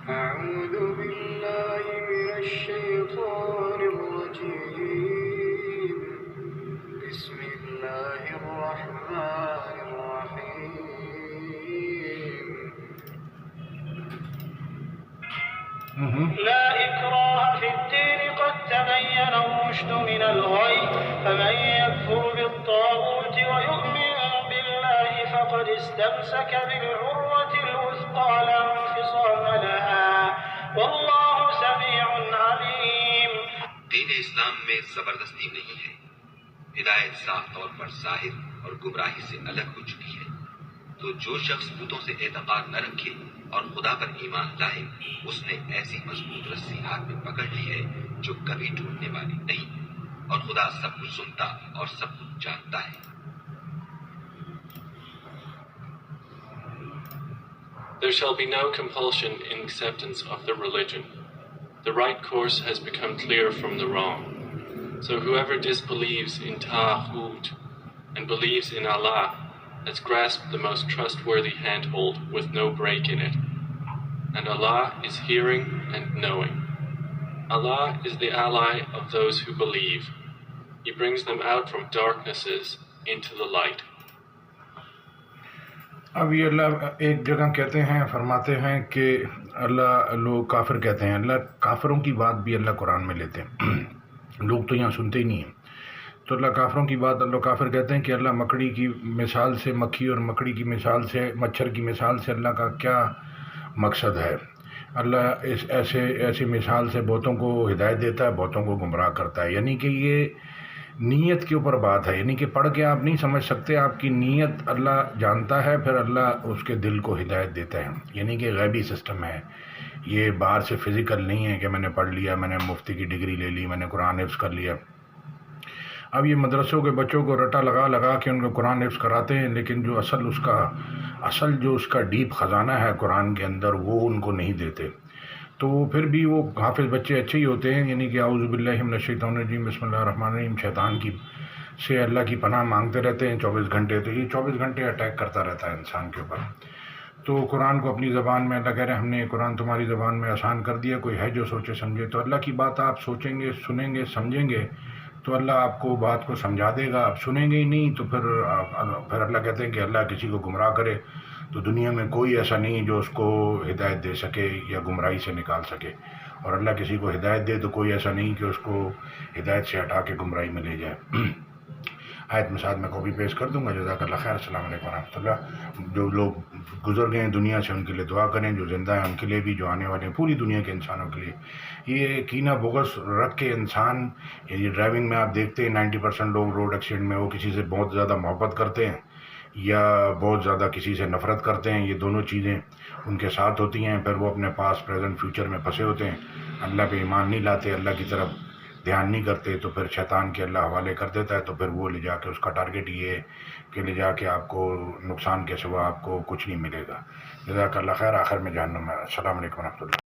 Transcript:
أعوذ بالله من الشيطان الرجيم بسم الله الرحمن الرحيم لا إكراه في الدين قد تبين الرشد من الغي فمن يكفر بالطاغوت ويؤمن بالله فقد استمسك بالعروة الوثقى لا انفصام لها والله سميع عليم. دین اسلام میں زبردستی نہیں ہے. ہدایت صاف طور پر ظاہر اور گمراہی سے الگ ہو چکی ہے. تو جو شخص بتوں سے اعتقاد نہ رکھے اور خدا پر ایمان لائے اس نے ایسی مضبوط رسی ہاتھ میں پکڑ لی ہے جو کبھی ٹوٹنے والی نہیں. اور خدا سب کچھ سنتا اور سب کچھ جانتا ہے. There shall be no compulsion in acceptance of the religion. The right course has become clear from the wrong. So whoever disbelieves in Ta'hut and believes in Allah has grasped the most trustworthy handhold with no break in it. And Allah is hearing and knowing. Allah is the ally of those who believe. He brings them out from darknesses into the light. اب یہ اللہ ایک جگہ کہتے ہیں، فرماتے ہیں کہ اللہ، لوگ کافر کہتے ہیں، اللہ کافروں کی بات بھی اللہ قرآن میں لیتے ہیں. لوگ تو یہاں سنتے ہی نہیں ہیں. تو اللہ کافروں کی بات، اللہ کافر کہتے ہیں کہ اللہ مکڑی کی مثال سے، مکھی اور مکڑی کی مثال سے، مچھر کی مثال سے اللہ کا کیا مقصد ہے؟ اللہ ایسے مثال سے بہتوں کو ہدایت دیتا ہے، بہتوں کو گمراہ کرتا ہے. یعنی کہ یہ نیت کے اوپر بات ہے. یعنی کہ پڑھ کے آپ نہیں سمجھ سکتے، آپ کی نیت اللہ جانتا ہے، پھر اللہ اس کے دل کو ہدایت دیتا ہے. یعنی کہ غیبی سسٹم ہے یہ، باہر سے فزیکل نہیں ہے کہ میں نے پڑھ لیا، میں نے مفتی کی ڈگری لے لی، میں نے قرآن حفظ کر لیا. اب یہ مدرسوں کے بچوں کو رٹا لگا کے ان کو قرآن حفظ کراتے ہیں، لیکن جو اصل اس کا ڈیپ خزانہ ہے قرآن کے اندر وہ ان کو نہیں دیتے. تو پھر بھی وہ حافظ بچے اچھے ہی ہوتے ہیں. یعنی کہ اعوذ باللہ من الشیطان الرجیم بسم اللہ الرحمن الرحیم، شیطان سے اللہ کی پناہ مانگتے رہتے ہیں 24 گھنٹے. تو یہ 24 گھنٹے اٹیک کرتا رہتا ہے انسان کے اوپر. تو قرآن کو اپنی زبان میں اللہ کہہ رہے ہیں ہم نے قرآن تمہاری زبان میں آسان کر دیا، کوئی ہے جو سوچے سمجھے. تو اللہ کی بات آپ سوچیں گے، سنیں گے، سمجھیں گے تو اللہ آپ کو بات کو سمجھا دے گا. آپ سنیں گے ہی نہیں تو پھر اللہ کہتے ہیں کہ اللہ کسی کو گمراہ کرے تو دنیا میں کوئی ایسا نہیں جو اس کو ہدایت دے سکے یا گمراہی سے نکال سکے. اور اللہ کسی کو ہدایت دے تو کوئی ایسا نہیں کہ اس کو ہدایت سے ہٹا کے گمراہی میں لے جائے. آیت میں ساتھ میں کاپی پیسٹ کر دوں گا. جزاک اللہ خیر. السلام علیکم ورحمۃ اللہ. جو لوگ گزر گئے ہیں دنیا سے ان کے لیے دعا کریں، جو زندہ ہیں ان کے لیے بھی، جو آنے والے ہیں پوری دنیا کے انسانوں کے لیے. یہ کینہ بغض رکھ کے انسان، یہ ڈرائیونگ میں آپ دیکھتے ہیں 90% لوگ روڈ ایکسیڈنٹ میں وہ کسی سے بہت زیادہ محبت کرتے ہیں یا بہت زیادہ کسی سے نفرت کرتے ہیں. یہ دونوں چیزیں ان کے ساتھ ہوتی ہیں. پھر وہ اپنے پاس پریزنٹ فیوچر میں پھنسے ہوتے ہیں، اللہ پہ ایمان نہیں لاتے، اللہ کی طرف دھیان نہیں کرتے. تو پھر شیطان کے اللہ حوالے کر دیتا ہے. تو پھر وہ لے جا کے اس کا ٹارگٹ یہ ہے کہ لے جا کے آپ کو نقصان کے سوا آپ کو کچھ نہیں ملے گا. جزاک اللہ خیر. آخر میں جہنم ہے. السلام علیکم ورحمۃ اللہ.